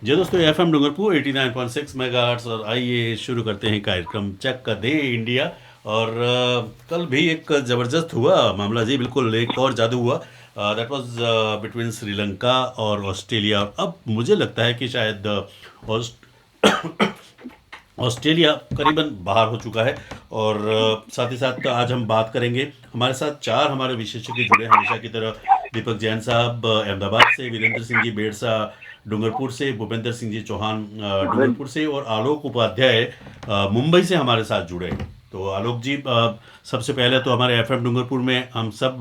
जी दोस्तों, FM Dungarpur 89.6 megahertz और आइए शुरू करते हैं कार्यक्रम चक का दे इंडिया। और कल भी एक ज़बरदस्त हुआ मामला जी, बिल्कुल एक और जादू हुआ। दैट वाज बिटवीन श्रीलंका और ऑस्ट्रेलिया। अब मुझे लगता है कि शायद ऑस्ट्रेलिया करीबन बाहर हो चुका है। और साथ ही साथ आज हम बात करेंगे। हमारे साथ चार हमारे विशेषज्ञ जुड़े हैं हमेशा की तरह। दीपक जैन साहब अहमदाबाद से, वीरेंद्र सिंह जी बेड़सा डूंगरपुर से, भूपेंद्र सिंह जी चौहान डूंगरपुर से, और आलोक उपाध्याय मुंबई से हमारे साथ जुड़े हैं। तो आलोक जी, सबसे पहले तो हमारे एफएम डूंगरपुर में हम सब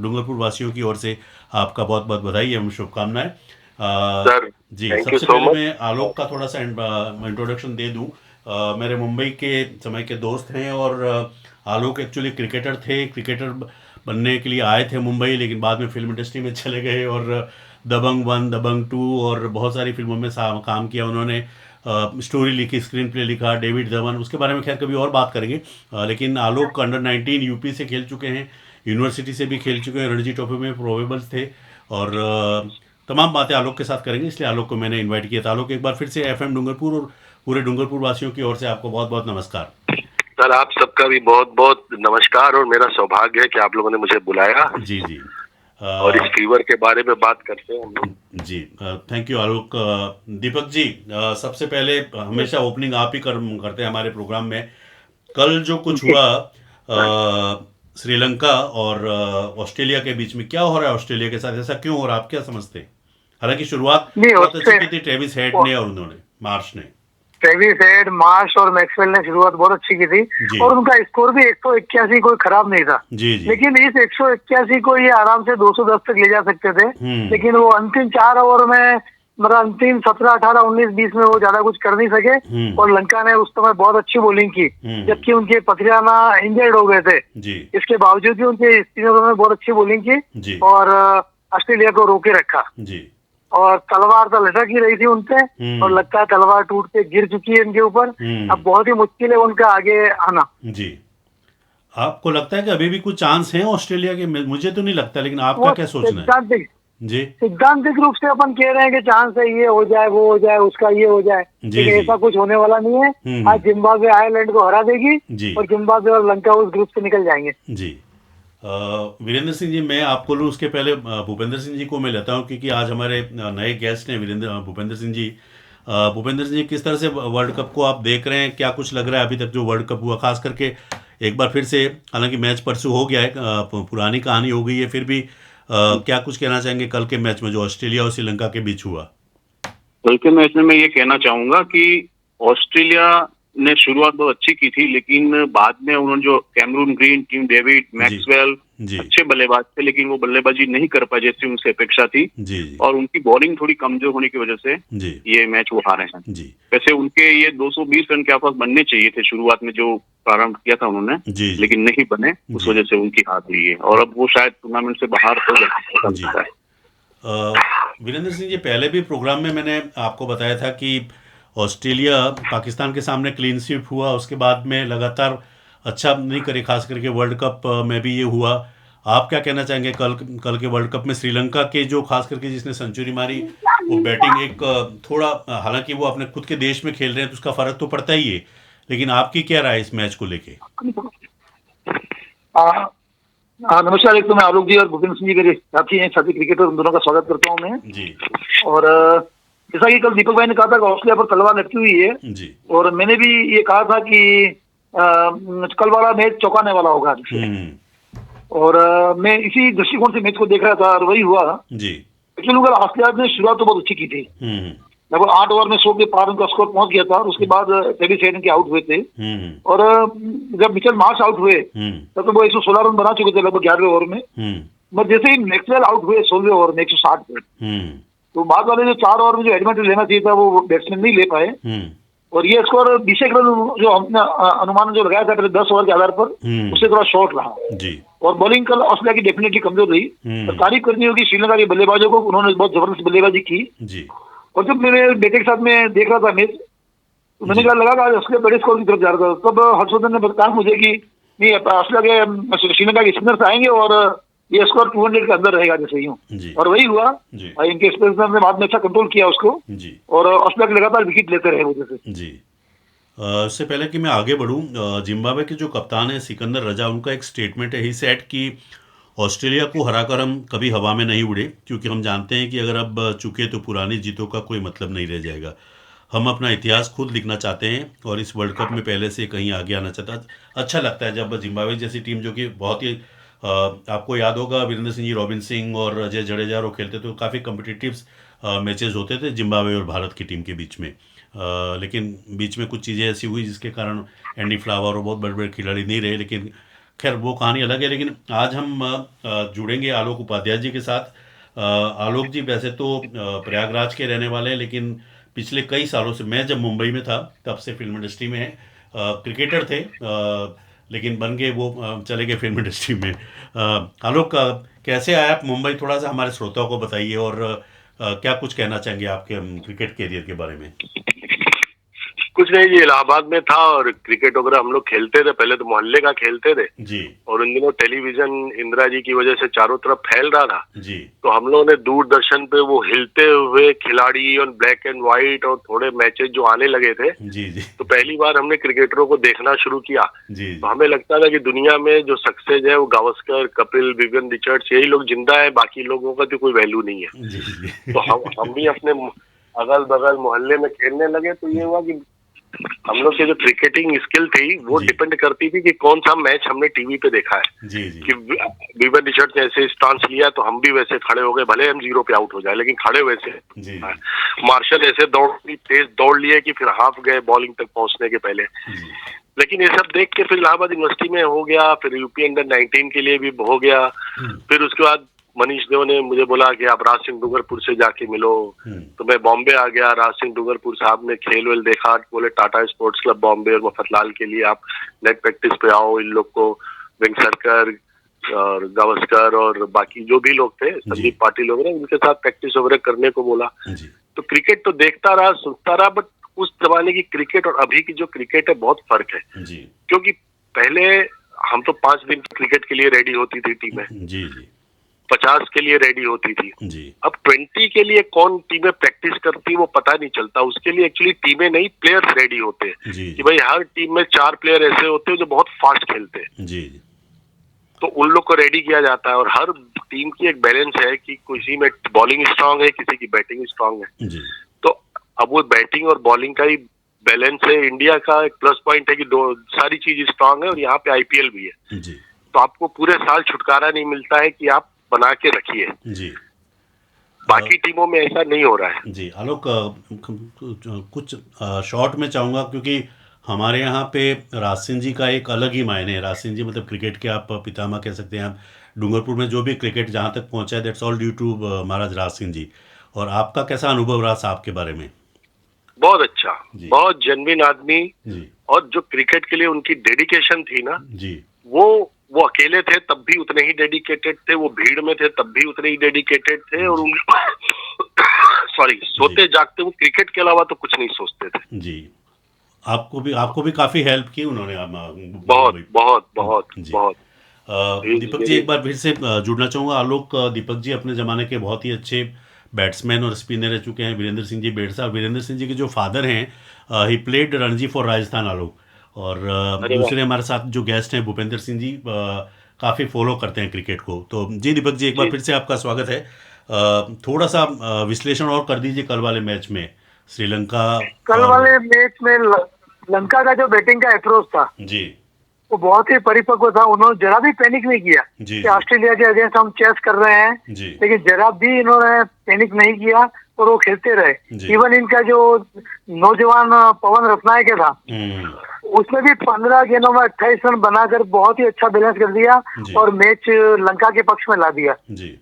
डूंगरपुर वासियों की ओर से आपका बहुत बहुत बधाई एवं शुभकामनाएं। सर, जी, थैंक यू सबसे सो पहले मच। मैं आलोक का थोड़ा सा इंट्रोडक्शन दे दूं। मेरे मुंबई के समय के दोस्त हैं, और आलोक एक्चुअली क्रिकेटर थे। क्रिकेटर बनने के लिए आए थे मुंबई, लेकिन बाद में फिल्म इंडस्ट्री में चले गए और दबंग वन, दबंग टू और बहुत सारी फिल्मों में काम किया उन्होंने। स्टोरी लिखी, स्क्रीन प्ले लिखा, डेविड धवन, उसके बारे में खैर कभी और बात करेंगे। लेकिन आलोक अंडर 19 यूपी से खेल चुके हैं, यूनिवर्सिटी से भी खेल चुके हैं, रणजी ट्रॉफी में प्रोबेबल्स थे। और तमाम बातें आलोक के साथ करेंगे, इसलिए आलोक को मैंने इनवाइट किया था। आलोक, एक बार फिर से एफएम डूंगरपुर और पूरे डूंगरपुर वासियों की ओर से आपको बहुत बहुत नमस्कार। सर, आप सबका भी बहुत बहुत नमस्कार और मेरा सौभाग्य है कि आप लोगों ने मुझे बुलाया जी जी। और इस अ, फीवर के बारे में बात करते हैं हम लोग। जी, थैंक यू आलोक। दीपक जी, सबसे पहले हमेशा ओपनिंग आप ही करते हैं हमारे प्रोग्राम में। कल जो कुछ जी। हुआ श्रीलंका और ऑस्ट्रेलिया के बीच में, क्या हो रहा है ऑस्ट्रेलिया के साथ, ऐसा क्यों हो रहा है, आप क्या समझते हैं? हालांकि शुरुआत नहीं, बहुत अच्छी उससे की थी ट्रेविस हेड ने और उन्होंने, मार्श ने। ट्रेविस हेड, मार्श और मैक्सवेल ने शुरुआत बहुत अच्छी की थी जी और उनका स्कोर भी 181 कोई खराब नहीं था। जी जी। लेकिन इस 181 को ये आराम से 210 तक ले जा सकते थे। हम्म लेकिन वो अंतिम 4 ओवर में, मतलब अंतिम 17, 18, 19, 20 में वो ज्यादा कुछ कर नहीं सके। हम्म और लंका ने उस समय बहुत अच्छी बॉलिंग की, हम्म। जबकि उनके पथिराना इंजर्ड हो गए थे। जी इसके बावजूद भी उनके स्पिनरों ने बहुत अच्छी बॉलिंग की जी और ऑस्ट्रेलिया को रोके रखा। जी। और तलवार तो लटक ही रही थी उनपे और हम्म लगता है तलवार टूट के गिर चुकी है इनके ऊपर। अब हम्म। बहुत ही मुश्किल है उनका आगे आना। जी, आपको लगता है कि अभी भी कुछ चांस है ऑस्ट्रेलिया के? मुझे तो नहीं लगता, लेकिन आपका वो क्या सोचना है? सैद्धांतिक जी सैद्धांतिक रूप से अपन कह रहे हैं कि चांस है, ये हो जाए, वो हो जाए, उसका ये हो जाए, जी लेकिन जी। ऐसा कुछ होने वाला नहीं है। आज हम्म। जिम्बाब्वे आयरलैंड को हरा देगी जी और जिम्बाब्वे और लंका उस ग्रुप से निकल जाएंगे। जी। वीरेंद्र सिंह जी, मैं आपको लूँ उसके पहले भूपेंद्र सिंह जी को मैं लेता हूँ, क्योंकि आज हमारे नए गेस्ट हैं भूपेंद्र सिंह जी। भूपेंद्र सिंह जी, किस तरह से वर्ल्ड कप को आप देख रहे हैं? क्या कुछ लग रहा है अभी तक जो वर्ल्ड कप हुआ, खास करके एक बार फिर से, हालांकि मैच परसों हो गया है, पुरानी कहानी हो गई है, फिर भी क्या कुछ कहना चाहेंगे कल के मैच में जो ऑस्ट्रेलिया और श्रीलंका के बीच हुआ? कल के मैच में मैं ये कहना चाहूंगा कि ऑस्ट्रेलिया ने शुरुआत बहुत अच्छी की थी, लेकिन बाद में उन्होंने जो कैमरून ग्रीन, टीम डेविड, जी मैक्सवेल जी अच्छे बल्लेबाज थे, लेकिन वो बल्लेबाजी नहीं कर पाए जैसी उनसे अपेक्षा थी जी जी और उनकी बॉलिंग थोड़ी कमजोर होने की वजह से जी ये मैच वो हारे हैं। जी वैसे उनके ये 220 रन के आसपास बनने चाहिए थे शुरुआत में जो प्रारंभ किया था उन्होंने, जी जी लेकिन नहीं बने। उस जी वजह से उनकी हार हुई है और अब वो शायद टूर्नामेंट से बाहर हो जी। सकता है। वीरेंद्र सिंह जी, पहले भी प्रोग्राम में मैंने आपको बताया था कि ऑस्ट्रेलिया पाकिस्तान के सामने क्लीन स्वीप हुआ, उसके बाद में लगातार अच्छा नहीं करे, खास करके वर्ल्ड कप में भी ये हुआ। आप क्या कहना चाहेंगे कल कल के वर्ल्ड कप में श्रीलंका के जो, खास करके जिसने सेंचुरी मारी, वो बैटिंग एक थोड़ा, हालांकि वो अपने खुद के देश में खेल रहे हैं तो उसका फर्क तो पड़ता ही है, लेकिन आपकी क्या राय है इस मैच को लेके? नमस्कार। एक तो मैं आलोक जी और भूपेंद्र सिंह जी मेरे साथी हैं, साथी क्रिकेटर, उन दोनों का स्वागत करता हूं मैं। जी और जैसा कि कल दीपक भाई ने कहा था कि ऑस्ट्रेलिया पर तलवार लटकी हुई है, जी। और मैंने भी ये कहा था कि कल वाला मैच चौंकाने वाला होगा जिससे। हम्म। और मैं इसी दृष्टिकोण से मैच को देख रहा था और वही हुआ। जी। एक्चुअली कल ऑस्ट्रेलिया ने शुरुआत तो बहुत अच्छी की थी। हम्म लगभग 8 ओवर में 100 के पार उनका स्कोर पहुंच गया था और उसके बाद ट्रेविस हेड के आउट हुए थे। हम्म और जब मिचेल मार्श आउट हुए हम्म तब तो वो 116 रन बना चुके थे लगभग 11वें ओवर में। हम्म मगर जैसे ही मैक्सवेल आउट हुए 16वें ओवर में 160 पे, हम्म तो बाद वाले जो 4 ओवर में जो एडवांटेज लेना चाहिए था वो बैट्समैन नहीं ले पाए। हम्म और ये स्कोर 20 रन जो हमने अनुमान जो लगाया था पहले 10 ओवर के आधार पर, उससे थोड़ा शॉर्ट रहा। जी। और बॉलिंग कल ऑस्ट्रेलिया की डेफिनेटली कमजोर रही। तो तारीफ करनी होगी श्रीलंका के बल्लेबाजों को, उन्होंने बहुत जबरदस्त बल्लेबाजी की। जी और जब मेरे बेटे के साथ में देख रहा था मैच, तो मैंने जी कहा लगा कि ऑस्ट्रेलिया बड़े स्कोर की तरफ जा रहा था। तब हर्षवर्धन ने बताया मुझे कि नहीं, ऑस्ट्रेलिया के श्रीलंका के स्पिनर्स आएंगे और ये स्कोर 200 के अंदर रहेगा जैसे यूं, जी और वही हुआ। जी और इनके स्पिनर ने बाद में अच्छा कंट्रोल किया उसको, जी और ऑस्ट्रेलिया के लगातार विकेट लेते रहे वजह से। जी। इससे पहले कि मैं आगे बढ़ूं, जिम्बाब्वे के जो कप्तान है सिकंदर रजा, उनका एक स्टेटमेंट है, ही सेड कि ऑस्ट्रेलिया को हराकर हम कभी हवा में नहीं उड़े, क्योंकि हम जानते हैं कि अगर अब चुके तो पुरानी जीतों का कोई मतलब नहीं रह जाएगा। हम अपना इतिहास खुद लिखना चाहते हैं और इस वर्ल्ड कप में पहले से कहीं आगे आना चाहता। अच्छा लगता है जब जिम्बाब्वे जैसी टीम, जो कि बहुत ही आपको याद होगा वीरेंद्र सिंह जी, रॉबिन सिंह और अजय जडेजा वो खेलते थे, तो काफ़ी कम्पिटिटिव मैचेस होते थे जिम्बाब्वे और भारत की टीम के बीच में। लेकिन बीच में कुछ चीज़ें ऐसी हुई जिसके कारण एंडी फ्लावर और बहुत बड़े बड़े खिलाड़ी नहीं रहे, लेकिन खैर वो कहानी अलग है। लेकिन आज हम जुड़ेंगे आलोक उपाध्याय जी के साथ। आलोक जी वैसे तो प्रयागराज के रहने वाले हैं, लेकिन पिछले कई सालों से, मैं जब मुंबई में था तब से फिल्म इंडस्ट्री में हैं। क्रिकेटर थे, लेकिन बन गए वो, चले गए फिल्म इंडस्ट्री में। आलोक, कैसे आए आप मुंबई, थोड़ा सा हमारे श्रोताओं को बताइए, और क्या कुछ कहना चाहेंगे आपके क्रिकेट कैरियर के बारे में। कुछ नहीं जी, इलाहाबाद में था और क्रिकेट वगैरह हम लोग खेलते थे। पहले तो मोहल्ले का खेलते थे जी और उन दिनों टेलीविजन इंदिरा जी की वजह से चारों तरफ फैल रहा था, जी तो हम लोगों ने दूरदर्शन पे वो हिलते हुए खिलाड़ी और ब्लैक एंड व्हाइट और थोड़े मैचेस जो आने लगे थे, जी जी तो पहली बार हमने क्रिकेटरों को देखना शुरू किया। जी तो हमें लगता था कि दुनिया में जो सक्सेस है वो गावस्कर, कपिल, विवियन रिचर्ड्स, यही लोग जिंदा है, बाकी लोगों का तो कोई वैल्यू नहीं है। जी जी तो हम भी अपने अगल बगल मोहल्ले में खेलने लगे। तो ये हुआ कि हम लोग की जो क्रिकेटिंग स्किल थी वो जी। डिपेंड करती थी कि कौन सा मैच हमने टीवी पे देखा है। जी जी कि विवियन रिचर्ड्स ने ऐसे स्टांस लिया तो हम भी वैसे खड़े हो गए, भले हम 0 पे आउट हो जाए लेकिन खड़े वैसे। जी मार्शल ऐसे तेज दौड़ लिए कि फिर हाफ गए बॉलिंग तक पहुंचने के पहले। जी लेकिन ये सब देख के फिर इलाहाबाद यूनिवर्सिटी में हो गया, फिर यूपी अंडर 19 के लिए भी हो गया। फिर उसके बाद मनीष देव ने मुझे बोला कि आप राज सिंह डूंगरपुर से जाके मिलो, तो मैं बॉम्बे आ गया। राज सिंह डूंगरपुर साहब ने खेल वेल देखा, बोले टाटा स्पोर्ट्स क्लब बॉम्बे और मफतलाल के लिए आप नेट प्रैक्टिस पे आओ। इन लोग को वेंकसरकर और गावस्कर और बाकी जो भी लोग थे, संदीप पाटिल वगैरह, उनके साथ प्रैक्टिस वगैरह करने को बोला। जी तो क्रिकेट तो देखता रहा, सुनता रहा, बट उस जमाने की क्रिकेट और अभी की जो क्रिकेट है बहुत फर्क है। जी क्योंकि पहले हम तो 5 दिन क्रिकेट के लिए रेडी होती थी टीमें, जी जी 50 के लिए रेडी होती थी। जी अब 20 के लिए कौन टीमें प्रैक्टिस करती वो पता नहीं चलता। उसके लिए एक्चुअली टीमें नहीं, प्लेयर्स रेडी होते हैं जी कि भाई हर टीम में 4 प्लेयर ऐसे होते हैं जो बहुत फास्ट खेलते हैं, जी तो उन लोग को रेडी किया जाता है। और हर टीम की एक बैलेंस है कि किसी में बॉलिंग स्ट्रांग है, किसी की बैटिंग स्ट्रांग है। जी तो अब वो बैटिंग और बॉलिंग का ही बैलेंस है। इंडिया का एक प्लस पॉइंट है कि दो सारी चीज स्ट्रांग है और यहाँ पे आईपीएल भी है, जी तो आपको पूरे साल छुटकारा नहीं मिलता है कि आप बना के रखिए। जी बाकी टीमों में ऐसा नहीं हो रहा है। जी। आलोक, कुछ शॉर्ट में चाहूँगा, क्योंकि हमारे यहाँ पे राज सिंह जी का एक अलग ही मायने है। राज सिंह जी मतलब क्रिकेट के आप पितामह कह सकते हैं। आप डूंगरपुर में जो भी क्रिकेट जहाँ तक पहुँचा है, दैट्स ऑल ड्यू टू महाराज राज सिंह जी। और आपका कैसा अनुभव रहा साहब के बारे में? बहुत अच्छा, जी। बहुत जेन्युइन आदमी, जी और जो क्रिकेट के लिए उनकी डेडिकेशन थी ना, जी वो अकेले थे तब भी उतने ही डेडिकेटेड थे, वो भीड़ में थे तब भी उतने ही डेडिकेटेड थे। और सॉरी, सोते जागते वो क्रिकेट के अलावा तो कुछ नहीं सोचते थे। जी। आपको भी काफ़ी हेल्प की उन्होंने। बहुत बहुत बहुत जी। बहुत। दीपक जी, एक बार फिर से जुड़ना चाहूँगा। आलोक, दीपक जी अपने ज़माने के बहुत ही अच्छे बैट्समैन और स्पिनर रह चुके हैं। वीरेंद्र सिंह जी बेड़सा, वीरेंद्र सिंह जी के जो फादर हैं, he played Ranji for Rajasthan. Alok, और दूसरे हमारे साथ जो गेस्ट हैं भूपेंद्र सिंह जी, काफ़ी फॉलो करते हैं क्रिकेट को। तो जी दीपक जी, एक बार फिर से आपका स्वागत है। थोड़ा सा विश्लेषण और कर दीजिए कल वाले मैच में श्रीलंका। कल वाले मैच में लंका का जो बैटिंग का अप्रोच था जी वो बहुत ही परिपक्व था। उन्होंने जरा भी पैनिक नहीं किया जी कि ऑस्ट्रेलिया के अगेंस्ट हम चेस कर रहे हैं, जी लेकिन जरा भी इन्होंने पैनिक नहीं किया और वो खेलते रहे। जी। इवन इनका जो नौजवान पवन रत्नायक था, उसने भी 15 गेंदों में 28 रन बनाकर बहुत ही अच्छा बैलेंस कर दिया जी। और मैच लंका के पक्ष में ला दिया। जी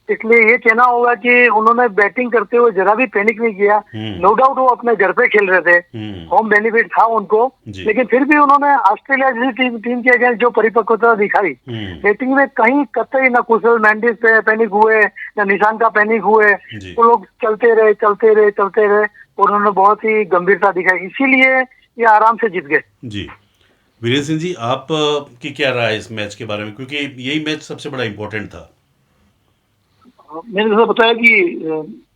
इसलिए ये कहना होगा कि उन्होंने बैटिंग करते हुए जरा भी पैनिक नहीं किया। नो डाउट वो अपने घर पे खेल रहे थे, होम बेनिफिट था उनको, जी। लेकिन फिर भी उन्होंने ऑस्ट्रेलिया जैसी टीम के अगेंस्ट जो परिपक्वता दिखाई, बैटिंग में कहीं कतई न कुशल मैंडिस पे पैनिक हुए न निशांत का पैनिक हुए। जी। वो लोग चलते रहे और उन्होंने बहुत ही गंभीरता दिखाई, इसीलिए ये आराम से जीत गए। जी। वीरेंद्र सिंह जी, आप की क्या राय है इस मैच के बारे में, क्योंकि यही मैच सबसे बड़ा इम्पोर्टेंट था। मैंने जैसा बताया कि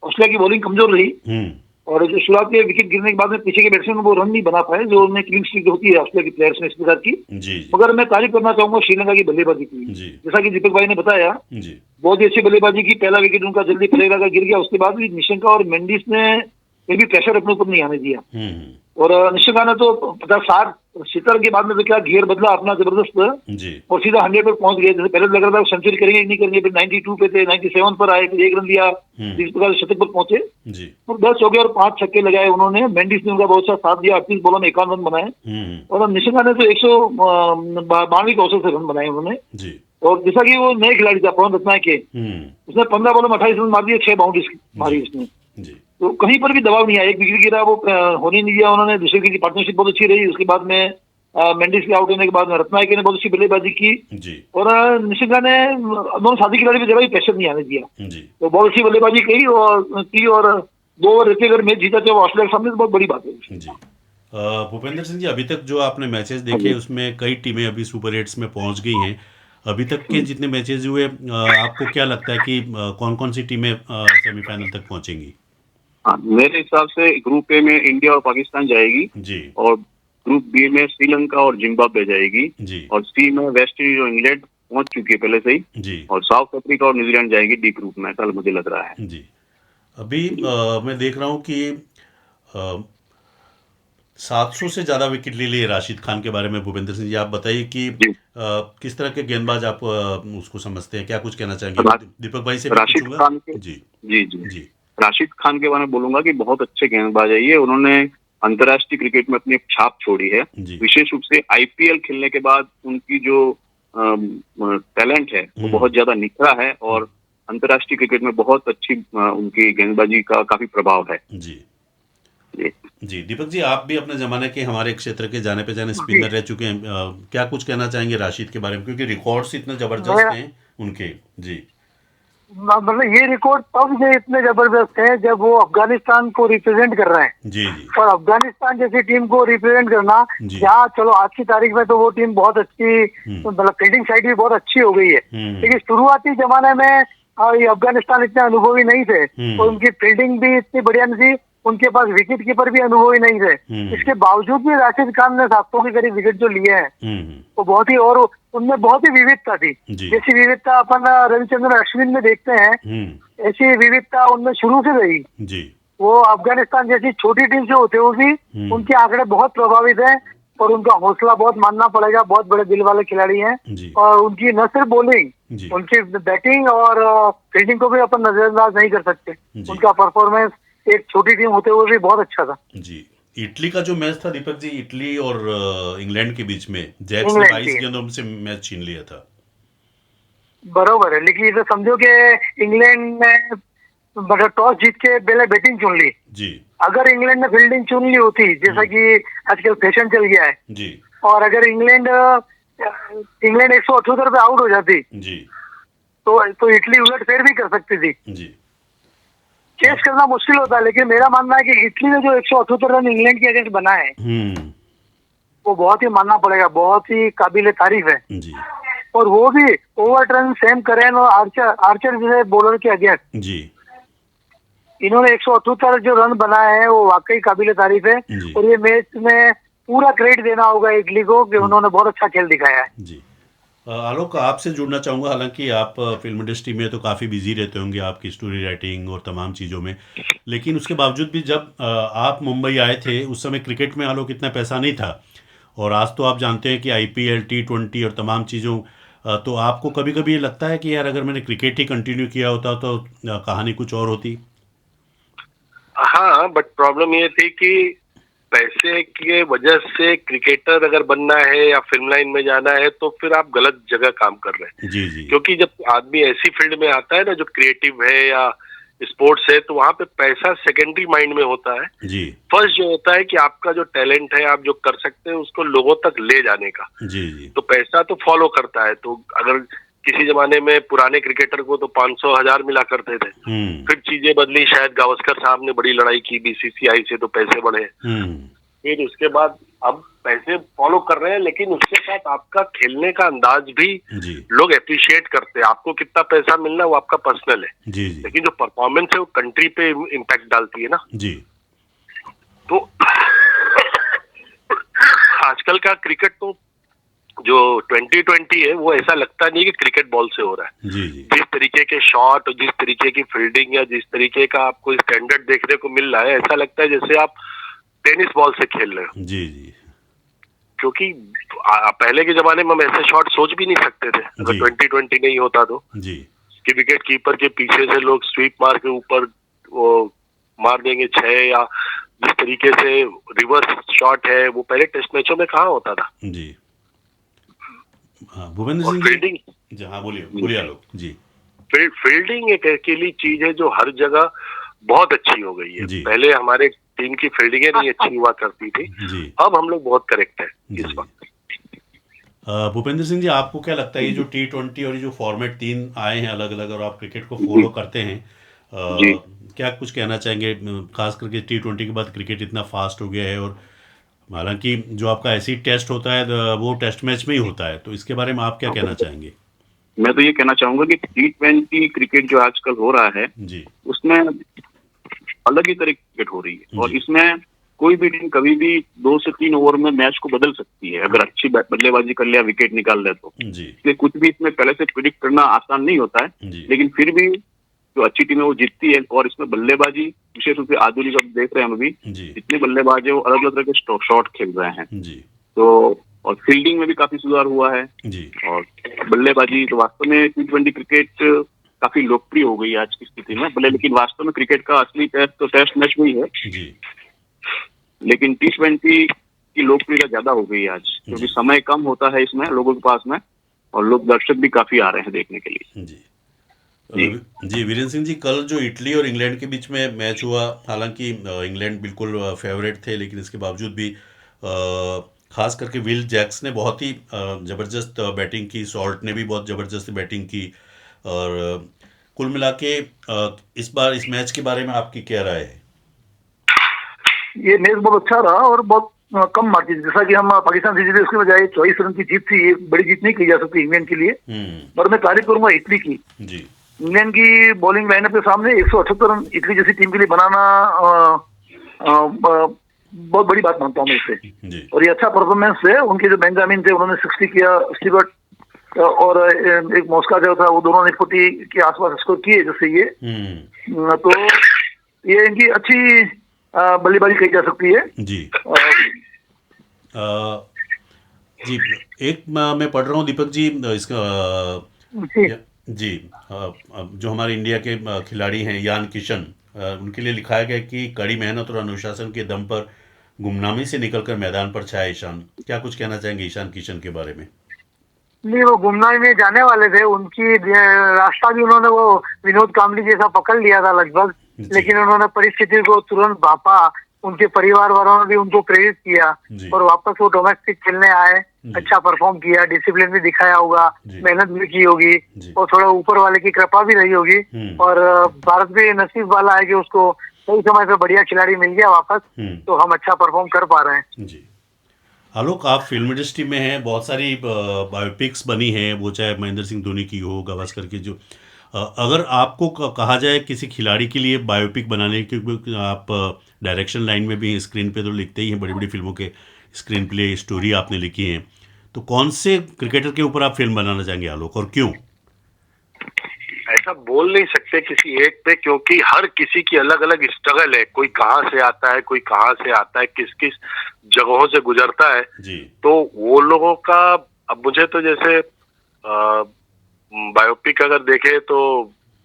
ऑस्ट्रेलिया की बॉलिंग कमजोर रही हम्म। और जो शुरुआत के विकेट गिरने के बाद में पीछे के बैट्समैन वो रन नहीं बना पाए, जो उन्हें क्लीन स्ट्रीक होती है ऑस्ट्रेलिया के प्लेयर्स में इस प्रकार की। जी जी मगर मैं तारीफ करना चाहूंगा श्रीलंका की बल्लेबाजी की। जी जैसा कि दीपक भाई ने बताया, जी बहुत ही अच्छी बल्लेबाजी की। पहला विकेट उनका जल्दी पलेगा का गिर गया, उसके बाद भी निशंका और मेंडिस ने फिर भी प्रेशर अपने ऊपर नहीं आने दिया। हम्म। और निशंका ने तो 50-60 70 के बाद में तो क्या गियर बदला अपना जबरदस्त, जी और सीधा 100 पर पहुंच गए। जैसे पहले तो लग रहा था सेंचुरी करेंगे कि नहीं करेंगे, फिर 92 पे थे, 97 पर आए, फिर 1 रन दिया, इस प्रकार शतक पर पहुंचे जी और 10 हो गए और 5 छक्के लगाए उन्होंने। मेंडिस ने उनका बहुत सा साथ दिया, 38 बॉलों में 51 रन बनाए। हम्म। और निशंका ने तो 192 के औसत से रन बनाए उन्होंने। जी और जैसा कि वो नए खिलाड़ी था पवन रत्नायक के, हम्म। उसने 15 बॉलों में 28 रन मार दिए, 6 बाउंड्रीज मारी उसने। जी तो कहीं पर भी दबाव नहीं आया, एक विकेट गिरा वो होने नहीं दिया उन्होंने। दूसरे विकेट की पार्टनरशिप बहुत अच्छी रही। उसके बाद में मेंडिस के आउट होने के बाद में रत्नायक ने बहुत अच्छी बल्लेबाजी की जी और निशंका ने दोनों साथी खिलाड़ी पे जरा भी प्रेशर नहीं आने दिया। जी तो बहुत अच्छी बल्लेबाजी की और 2 ओवर रहते अगर मैच जीता तो ऑस्ट्रेलिया के सामने तो बहुत बड़ी बात है। जी भूपेंद्र सिंह जी, अभी तक जो आपने मैचेस देखे उसमें कई टीमें अभी सुपर एट्स में पहुंच गई हैं। अभी तक के जितने मैचेस हुए, आपको क्या लगता है कि कौन कौन सी टीमें सेमीफाइनल तक पहुंचेंगी? हाँ, मेरे हिसाब से ग्रुप ए में इंडिया और पाकिस्तान जाएगी जी और ग्रुप बी में श्रीलंका और जिम्बाब्वे जाएगी जी और सी में वेस्ट इंडीज और इंग्लैंड पहुंच चुकी है पहले से ही जी और साउथ अफ्रीका और न्यूजीलैंड जाएगी डी ग्रुप में, कल मुझे लग रहा है। जी। अभी मैं देख रहा हूँ कि 700 से ज़्यादा विकेट ले लिए राशिद खान के बारे में। भूपेंद्र सिंह जी, आप बताइए कि जी। किस तरह के गेंदबाज आप उसको समझते हैं, क्या कुछ कहना चाहेंगे? रा- दीपक भाई से भी राशिद पूछूंगा। खान के जी जी जी जी राशिद खान के बारे में बोलूंगा कि बहुत अच्छे गेंदबाज है ये। उन्होंने अंतर्राष्ट्रीय क्रिकेट में अपनी एक छाप छोड़ी है। जी विशेष रूप से आईपीएल खेलने के बाद उनकी जो टैलेंट है वो बहुत ज्यादा निखरा है और अंतर्राष्ट्रीय क्रिकेट में बहुत अच्छी उनकी गेंदबाजी का काफी प्रभाव है। जी जी। जी। दीपक जी, आप भी अपने ज़माने के हमारे क्षेत्र के जाने पहचाने स्पिनर रह चुके हैं। क्या कुछ कहना चाहेंगे राशिद के बारे में, क्योंकि रिकॉर्ड्स इतने ज़बरदस्त हैं उनके? जी मतलब ये रिकॉर्ड तब से इतने जबरदस्त है जब वो अफगानिस्तान को रिप्रेजेंट कर रहे हैं। जी जी और अफगानिस्तान जैसी टीम को रिप्रेजेंट करना, जी। जहाँ चलो आज की तारीख में तो वो टीम बहुत अच्छी, मतलब फील्डिंग साइड भी बहुत अच्छी हो गई है, लेकिन शुरुआती जमाने में ये अफगानिस्तान इतने अनुभवी नहीं थे और उनकी फील्डिंग भी इतनी बढ़िया नहीं थी, उनके पास विकेट कीपर भी अनुभवी नहीं थे। इसके बावजूद भी राशिद खान ने 700 के करीब विकेट जो लिए हैं वो बहुत ही, और उनमें बहुत ही विविधता थी। जी। जैसी विविधता अपन रविचंद्रन अश्विन में देखते हैं, ऐसी विविधता उनमें शुरू से रही। जी वो अफगानिस्तान जैसी छोटी टीम से होते हुए भी उनके आंकड़े बहुत प्रभावित हैं और उनका हौसला बहुत मानना पड़ेगा। बहुत बड़े दिल वाले खिलाड़ी हैं जी और उनकी न सिर्फ बॉलिंग, जी उनकी बैटिंग और फील्डिंग को भी अपन नजरअंदाज नहीं कर सकते। जी। उनका परफॉर्मेंस एक छोटी टीम होते हुए भी बहुत अच्छा था। जी। इटली का जो मैच था दीपक जी, इटली और इंग्लैंड के बीच में, जैक्स ने इंग्लैंड 22 की। गेंदों से मैच छीन लिया था। बरोबर है, लेकिन ये तो समझो कि इंग्लैंड ने मतलब टॉस जीत के पहले बैटिंग चुन ली। जी अगर इंग्लैंड ने फील्डिंग चुन ली होती, जैसा कि आजकल फैशन चल गया है, जी और अगर इंग्लैंड 178 पे आउट हो जाती जी तो इटली उलट फेर भी कर सकती थी। जी चेस करना मुश्किल होता है, लेकिन मेरा मानना है कि इटली ने जो 178 रन इंग्लैंड के अगेंस्ट बनाए वो बहुत ही मानना पड़ेगा, बहुत ही काबिल तारीफ है। जी और वो भी ओवरटर्न सैम करन और आर्चर जैसे बॉलर के अगेंस्ट जी इन्होंने 178 जो रन बनाए हैं वो वाकई काबिल तारीफ है। जी। और ये मैच में पूरा क्रेडिट देना होगा इटली को कि उन्होंने बहुत अच्छा खेल दिखाया है। जी। आलोक, आपसे जुड़ना चाहूँगा। हालांकि आप फिल्म इंडस्ट्री में तो काफ़ी बिजी रहते होंगे, आपकी स्टोरी राइटिंग और तमाम चीज़ों में, लेकिन उसके बावजूद भी जब आप मुंबई आए थे उस समय क्रिकेट में आलोक इतना पैसा नहीं था, और आज तो आप जानते हैं कि आईपीएल, T20 और तमाम चीज़ों, तो आपको कभी कभी ये लगता है कि यार अगर मैंने क्रिकेट ही कंटिन्यू किया होता तो कहानी कुछ और होती? हाँ, बट प्रॉब्लम ये थी कि पैसे की वजह से क्रिकेटर अगर बनना है या फिल्म लाइन में जाना है तो फिर आप गलत जगह काम कर रहे हैं। जी जी क्योंकि जब आदमी ऐसी फील्ड में आता है ना जो क्रिएटिव है या स्पोर्ट्स है, तो वहां पे पैसा सेकेंडरी माइंड में होता है। जी फर्स्ट जो होता है कि आपका जो टैलेंट है, आप जो कर सकते हैं उसको लोगों तक ले जाने का। जी जी तो पैसा तो फॉलो करता है। तो अगर किसी जमाने में पुराने क्रिकेटर को तो 500,000 मिला करते थे, फिर चीजें बदली, शायद गावस्कर साहब ने बड़ी लड़ाई की बीसीसीआई से तो पैसे बढ़े। फिर उसके बाद अब पैसे फॉलो कर रहे हैं, लेकिन उसके साथ आपका खेलने का अंदाज भी जी लोग अप्रिशिएट करते हैं। आपको कितना पैसा मिलना है वो आपका पर्सनल है, जी जी लेकिन जो परफॉर्मेंस है वो कंट्री पे इम्पैक्ट डालती है ना। जी तो आजकल का क्रिकेट तो जो 2020 है वो ऐसा लगता नहीं कि क्रिकेट बॉल से हो रहा है। जी जी जिस तरीके के शॉट, जिस तरीके की फील्डिंग या जिस तरीके का आपको स्टैंडर्ड देखने को मिल रहा है, ऐसा लगता है जैसे आप टेनिस बॉल से खेल रहे हो। जी जी क्योंकि पहले के जमाने में हम ऐसे शॉट सोच भी नहीं सकते थे अगर जी। 2020 नहीं होता तो, जी कि विकेट कीपर के पीछे से लोग स्वीप मार के ऊपर वो मार देंगे 6, या जिस तरीके से रिवर्स शॉट है वो पहले टेस्ट मैचों में कहाँ होता था। जी हाँ भूपेंद्र और सिंह जी। फील्डिंग जी हाँ बोलिए बोलिए आलोक जी। फील्डिंग एक अकेली चीज है जो हर जगह बहुत अच्छी हो गई है। जी। पहले हमारे टीम की फील्डिंग नहीं अच्छी हुआ करती थी, जी अब हम लोग बहुत करेक्ट है जी इस वक्त। भूपेंद्र सिंह जी, आपको क्या लगता है ये जो T20 और ये जो फॉर्मेट 3 आए हैं अलग अलग, और आप क्रिकेट को फॉलो करते हैं, जी। क्या कुछ कहना चाहेंगे? खास करके T20 के बाद क्रिकेट इतना फास्ट हो गया है, और हालांकि जो आपका ऐसी टेस्ट होता है वो टेस्ट मैच में ही होता है, तो इसके बारे में आप क्या कहना चाहेंगे? मैं तो ये कहना चाहूंगा कि T20 क्रिकेट जो आजकल हो रहा है जी उसमें अलग ही तरह की क्रिकेट हो रही है, और जी। इसमें कोई भी टीम कभी भी 2 से 3 ओवर में मैच को बदल सकती है अगर अच्छी बल्लेबाजी कर लिया, विकेट निकाल ले तो। जी इसलिए कुछ भी इसमें पहले से प्रिडिक्ट करना आसान नहीं होता है, जी लेकिन फिर भी जो अच्छी टीम है वो जीतती है। और इसमें बल्लेबाजी विशेष रूप से आधुनिक अब देख रहे हैं हम अभी, जी जितने बल्लेबाज है वो अलग अलग तरह के शॉट खेल रहे हैं। जी तो और फील्डिंग में भी काफी सुधार हुआ है, जी और बल्लेबाजी तो वास्तव में T20 क्रिकेट काफी लोकप्रिय हो गई है आज की स्थिति में भले, लेकिन वास्तव में क्रिकेट का असली टेस्ट तो टेस्ट मैच में ही है, जी लेकिन T20 की लोकप्रियता ज्यादा हो गई है आज, क्योंकि समय कम होता है इसमें लोगों के पास में, और लोग दर्शक भी काफी आ रहे हैं देखने के लिए। जी जी वीरेंद्र सिंह जी, कल जो इटली और इंग्लैंड के बीच में मैच हुआ, हालांकि इंग्लैंड बिल्कुल फेवरेट थे, लेकिन इसके बावजूद भी खास करके विल जैक्स ने बहुत ही ज़बरदस्त बैटिंग की, सॉल्ट ने भी बहुत ज़बरदस्त बैटिंग की, और कुल मिला के इस बार इस मैच के बारे में आपकी क्या राय है? ये मैच बहुत अच्छा रहा और बहुत कम मार्जिन, जैसा कि हम पाकिस्तान से जीते उसके बजाय 24 रन की जीत थी। ये बड़ी जीत नहीं की जा सकती इंग्लैंड के लिए, पर मैं तारीफ करूंगा इटली की। जी इंग्लैंड की बॉलिंग लाइनअप के सामने 178 रन इटली जैसी टीम के लिए बनाना बहुत बड़ी बात मानता हूँ मैं इससे। जी और ये अच्छा परफॉर्मेंस है। उनके जो बेंजामिन थे उन्होंने 60 किया, स्टीवर्ट और एक मॉस्का जो था वो दोनों ने 40 के आसपास स्कोर किए, जैसे ये तो ये इनकी अच्छी बल्लेबाजी कही जा सकती है। जी जी एक मैं पढ़ रहा हूँ दीपक जी, इसका जी। जी जो हमारे इंडिया के खिलाड़ी हैं यान किशन, उनके लिए लिखाया गया कि कड़ी मेहनत और अनुशासन के दम पर गुमनामी से निकलकर मैदान पर छाया ईशान। क्या कुछ कहना चाहेंगे ईशान किशन के बारे में? नहीं, वो गुमनामी में जाने वाले थे, उनकी रास्ता भी उन्होंने वो विनोद कांबली जैसा पकड़ लिया था लगभग, लेकिन उन्होंने परिस्थिति को तुरंत भापा। उनके परिवार वालों ने भी उनको प्रेरित किया और वापस वो डोमेस्टिक खेलने आए, अच्छा परफॉर्म किया, डिसिप्लिन भी दिखाया होगा, मेहनत भी की होगी और थोड़ा ऊपर वाले की कृपा भी रही होगी। और भारत भी नसीब वाला है कि उसको सही समय पे बढ़िया खिलाड़ी मिल गया वापस, तो हम अच्छा परफॉर्म कर पा रहे हैं। जी आलोक, आप फिल्म इंडस्ट्री में हैं, बहुत सारी बायोपिक्स बनी हैं, वो चाहे महेंद्र सिंह धोनी की हो, गावस्कर की, जो अगर आपको कहा जाए किसी खिलाड़ी के लिए बायोपिक बनाने की, क्योंकि आप डायरेक्शन लाइन में भी हैं, स्क्रीन पे तो लिखते ही हैं, बड़ी बड़ी फिल्मों के स्क्रीन प्ले स्टोरी आपने लिखी हैं, तो कौन से क्रिकेटर के ऊपर आप फिल्म बनाना चाहेंगे आलोक, और क्यों? ऐसा बोल नहीं सकते किसी एक पे, क्योंकि हर किसी की अलग अलग स्ट्रगल है। कोई कहाँ से आता है, कोई कहाँ से आता है, किस किस जगहों से गुजरता है जी। तो वो लोगों का, अब मुझे तो जैसे बायोपिक अगर देखे तो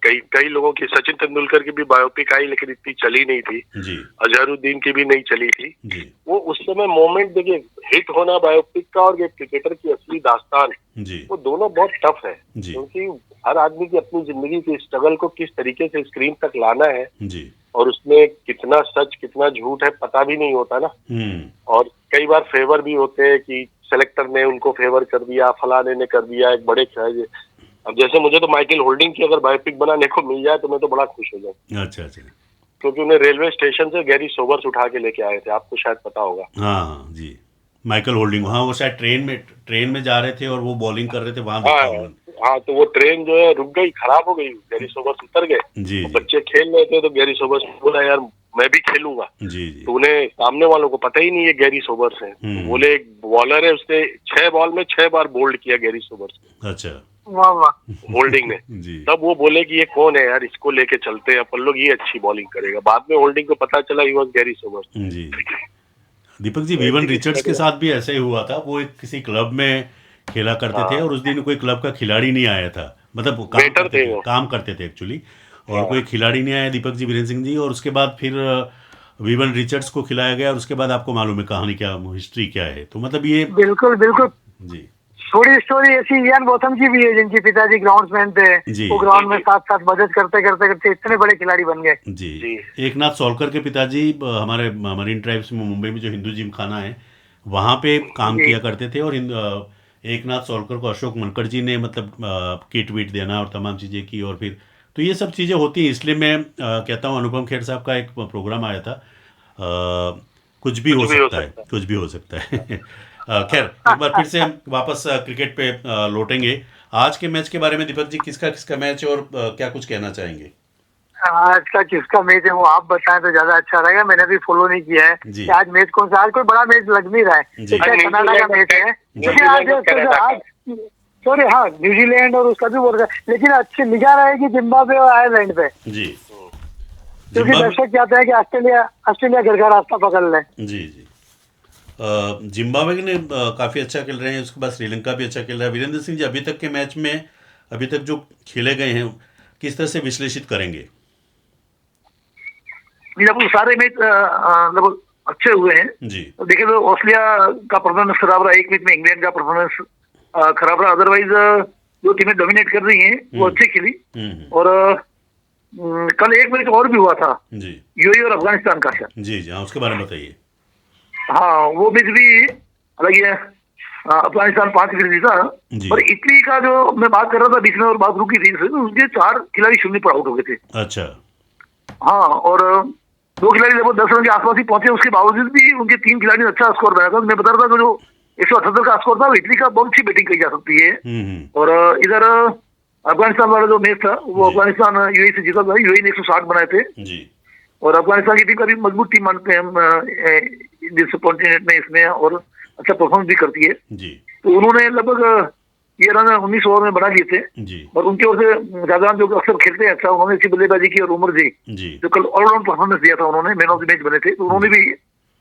कई लोगों की, सचिन तेंदुलकर की भी बायोपिक आई लेकिन इतनी चली नहीं थी जी। अजहरुद्दीन की भी नहीं चली थी जी। वो उस समय मोमेंट देखिए, हिट होना बायोपिक का और ये क्रिकेटर की असली दास्तान जी। वो दोनों बहुत टफ है, जी। क्योंकि हर आदमी की अपनी जिंदगी की स्ट्रगल को किस तरीके से स्क्रीन तक लाना है जी। और उसमें कितना सच कितना झूठ है पता भी नहीं होता ना। और कई बार फेवर भी होते हैं कि सेलेक्टर ने उनको फेवर कर दिया, फलाने ने कर दिया, एक बड़े खिलाड़ी। अब जैसे मुझे तो माइकल होल्डिंग की अगर बायोपिक बनाने को मिल जाए तो मैं तो बड़ा खुश हो जाऊँ। अच्छा अच्छा। क्योंकि उन्हें रेलवे स्टेशन से गैरी सोबर्स उठा के लेके आए थे, आपको शायद पता होगा। हाँ जी, माइकल होल्डिंग, हाँ वो शायद ट्रेन में जा रहे थे और वो बॉलिंग कर रहे थे वहां। हाँ, तो वो ट्रेन जो है रुक गई, खराब हो गई, गैरी सोबर्स उतर गए जी, तो बच्चे खेल रहे थे, तो गैरी सोबर्स बोला यार मैं भी खेलूंगा जी, तो उन्हें सामने वालों को पता ही नहीं है गैरी सोबर्स है, बोले एक बॉलर है, उसने 6 बॉल में 6 बार बोल्ड किया गैरी सोबर्स। अच्छा, वाह वाह, होल्डिंग ने जी, तब वो बोले कि ये कौन है यार, इसको लेके चलते हैं अपन लोग, ये अच्छी बॉलिंग करेगा। बाद में होल्डिंग को पता चला ही वॉज गैरी सोबर्स। जी। दीपक जी, वीवन रिचर्ड्स के साथ भी ऐसा ही हुआ था, वो एक किसी क्लब में खेला करते थे और उस दिन कोई क्लब का खिलाड़ी नहीं आया था, मतलब काम करते थे एक्चुअली, और कोई खिलाड़ी नहीं आया दीपक जी, वीरेंद्र सिंह जी, और उसके बाद फिर वीवन रिचर्ड्स को खिलाया गया और उसके बाद आपको मालूम है कहानी क्या, हिस्ट्री क्या है, तो मतलब ये बिल्कुल बिल्कुल जी, थोड़ी स्टोरी ऐसी इयान बोथम की भी है, जिनके पिताजी ग्राउंड्समैन थे, वो ग्राउंड में साथ साथ मदद करते करते करते इतने बड़े खिलाड़ी बन गए। जी। एकनाथ सोलकर के पिताजी हमारे मरीन ट्राइब्स में मुंबई में जो हिंदू जिमखाना है वहाँ पे काम किया करते थे, और एकनाथ सोलकर को अशोक मनकर जी ने मतलब किट विट देना और तमाम चीज़ें की, और फिर तो ये सब चीज़ें होती हैं, इसलिए मैं कहता हूँ अनुपम खेर साहब का एक प्रोग्राम आया था, कुछ भी हो सकता है, कुछ भी हो सकता है। खैर, एक बार फिर से हम वापस क्रिकेट पे लौटेंगे। आज के मैच के बारे में दीपक जी, किसका किसका मैच है और क्या कुछ कहना चाहेंगे? आज का किसका मैच है वो आप बताएं तो ज्यादा अच्छा रहेगा, मैंने भी फॉलो नहीं किया है कि आज मैच कौन सा, आज कोई बड़ा मैच लग नहीं रहा है, कनाडा का मैच है, आज सॉरी हाँ न्यूजीलैंड और उसका भी बोल रहा है, लेकिन अच्छी निगाह रहेगी जिम्बाब्वे और आयरलैंड पे जी, क्योंकि दर्शक चाहते हैं कि ऑस्ट्रेलिया घर का रास्ता पकड़ ले। जी जी, जिम्बाब्वे ने काफ़ी अच्छा खेल रहे हैं, उसके बाद श्रीलंका भी अच्छा खेल रहा है। वीरेंद्र सिंह जी, अभी तक के मैच में अभी तक जो खेले गए हैं किस तरह से विश्लेषित करेंगे? लगभग सारे मैच लगभग अच्छे हुए हैं जी। तो देखे तो ऑस्ट्रेलिया का परफॉर्मेंस खराब रहा, एक मैच में इंग्लैंड का परफॉर्मेंस खराब रहा, अदरवाइज जो टीमें डोमिनेट कर रही हैं वो अच्छी खेली। और कल एक मैच और भी हुआ था जी, यूएई और अफगानिस्तान का जी जी, हाँ उसके बारे में बताइए। हाँ वो मैच भी अलग है, अफगानिस्तान 5 विकेट जीता, पर इटली का जो मैं बात कर रहा था बीच में और बात रुकी थी, उसके 4 खिलाड़ी शून्य पर आउट हो गए थे। अच्छा, हाँ, और 2 खिलाड़ी लगभग 10 रन के आसपास ही पहुंचे, उसके बावजूद भी उनके 3 खिलाड़ी ने अच्छा स्कोर बनाया था। मैं बता रहा था कि जो 178 का स्कोर था, इटली का बहुत अच्छी बैटिंग की जा सकती है। और इधर अफगानिस्तान वाला जो मैच था वो अफगानिस्तान यूएई से जीता था, यूएई ने 160 बनाए थे जी। और अफगानिस्तान की टीम का भी मजबूत टीम मानते हैं हम जिस कॉन्टिनेंट में इसमें, और अच्छा परफॉर्म भी करती है जी। तो उन्होंने लगभग ये रन 19 ओवर में बना लिए थे जी। और उनकी ओर से ज्यादा जो अक्सर खेलते हैं अच्छा, उन्होंने अच्छी बल्लेबाजी की, और उमर जी जो कल ऑलराउंड परफॉर्मेंस दिया था, उन्होंने मैन ऑफ द मैच बने थे, तो उन्होंने भी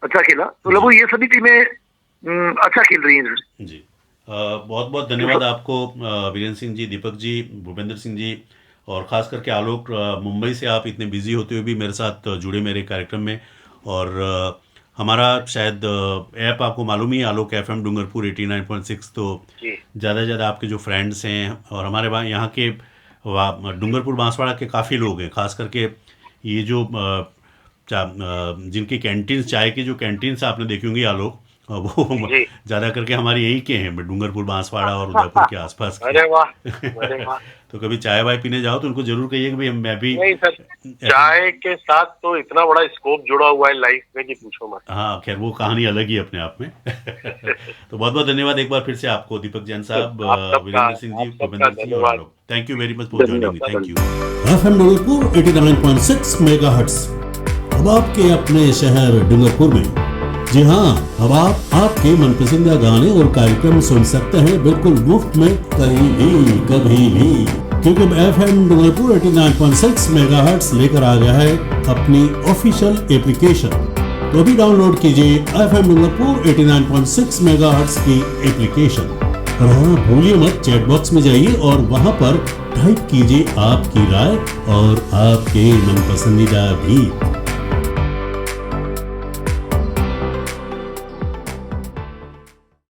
अच्छा खेला। तो लगभग ये सभी टीमें अच्छा खेल रही हैं जी। बहुत बहुत धन्यवाद आपको वीरेंद्र सिंह जी, दीपक जी, भूपेंद्र सिंह जी, और ख़ास करके आलोक, मुंबई से आप इतने बिजी होते हुए भी मेरे साथ जुड़े मेरे कार्यक्रम में। और हमारा शायद ऐप आपको मालूम ही है, आलोक FM डूंगरपुर 89.6, तो ज़्यादा से ज़्यादा आपके जो फ्रेंड्स हैं और हमारे यहाँ के डूंगरपुर बांसवाड़ा के काफ़ी लोग हैं, ख़ास करके ये जो जिनकी कैंटीन, चाय की जो कैंटीन्स आपने देखी होंगी आलोक, वो ज्यादा करके हमारे यही के हैं, डूंगरपुर बांसवाड़ा और उदयपुर के आसपास के। अरे वाह तो कभी चाय वाय पीने जाओ तो उनको जरूर कहिए कि भाई मैं भी। नहीं सर, चाय के साथ तो इतना बड़ा स्कोप जुड़ा हुआ है लाइफ में कि पूछो मत। हाँ खैर, वो कहानी अलग ही अपने आप में। तो बहुत बहुत धन्यवाद एक बार फिर से आपको, दीपक जैन साहब, वीरेंद्र सिंह जी, भूपेंद्र सिंह, और thank you very much for joining me. Thank you. FM Dungarpur 89.6 megahertz, अब आपके अपने शहर डूंगरपुर में। जी हाँ, अब आप आपके मनपसंदीदा गाने और कार्यक्रम सुन सकते हैं बिल्कुल मुफ्त में, कहीं भी कभी भी, क्योंकि FM डूंगरपुर 89.6 मेगाहर्ट्ज लेकर आ गया है अपनी ऑफिशियल एप्लीकेशन। तो अभी डाउनलोड कीजिए FM डूंगरपुर 89.6 मेगाहर्ट्ज की एप्लीकेशन। और हाँ, भूलिए मत, चैट बॉक्स में जाइए और वहां पर टाइप कीजिए आपकी राय और आपके मन पसंदीदा गीत।